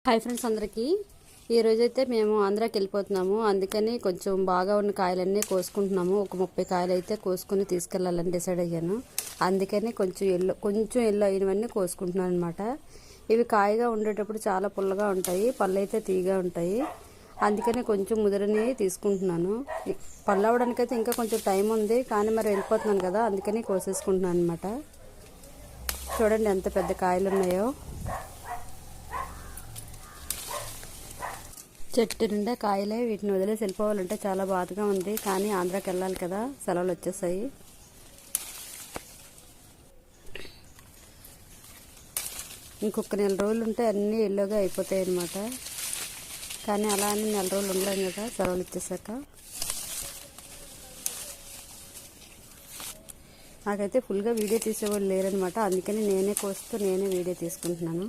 Hi friends అందరికీ ఈరోజైతే మేము ఆంధ్రాకి వెళ్ళిపోతున్నాము. అందుకని కొంచెం బాగా ఉన్న కాయలన్నీ కోసుకుంటున్నాము. ఒక 30 కాయలు అయితే కోసుకుని తీసుకెళ్ళాలని డిసైడ్ అయ్యాను. అందుకని కొంచెం ఎల్లో అయినవన్నీ కోసుకుంటున్నాను అనమాట. ఇవి కాయగా ఉండేటప్పుడు చాలా పుల్లగా ఉంటాయి, పళ్ళు అయితే తీయగా ఉంటాయి. అందుకని కొంచెం ముదిరిని తీసుకుంటున్నాను. పళ్ళు అవ్వడానికైతే ఇంకా కొంచెం టైం ఉంది, కానీ మరి వెళ్ళిపోతున్నాను కదా, అందుకని కోసేసుకుంటున్నాను అనమాట. చూడండి ఎంత పెద్ద కాయలు ఉన్నాయో. చెట్టు నిండా కాయలే. వీటిని వదిలేసి వెళ్ళిపోవాలంటే చాలా బాధగా ఉంది, కానీ ఆంధ్రాకి వెళ్ళాలి కదా, సెలవులు వచ్చేసాయి. ఇంకొక నెల రోజులు ఉంటే అన్నీ ఎల్లోగా అయిపోతాయి అన్నమాట. కానీ అలా అని నెల రోజులు ఉండలేం కదా సెలవులు ఇచ్చేసాక. నాకైతే ఫుల్గా వీడియో తీసేవాళ్ళు లేరనమాట, అందుకని నేనే కోస్తూ నేనే వీడియో తీసుకుంటున్నాను.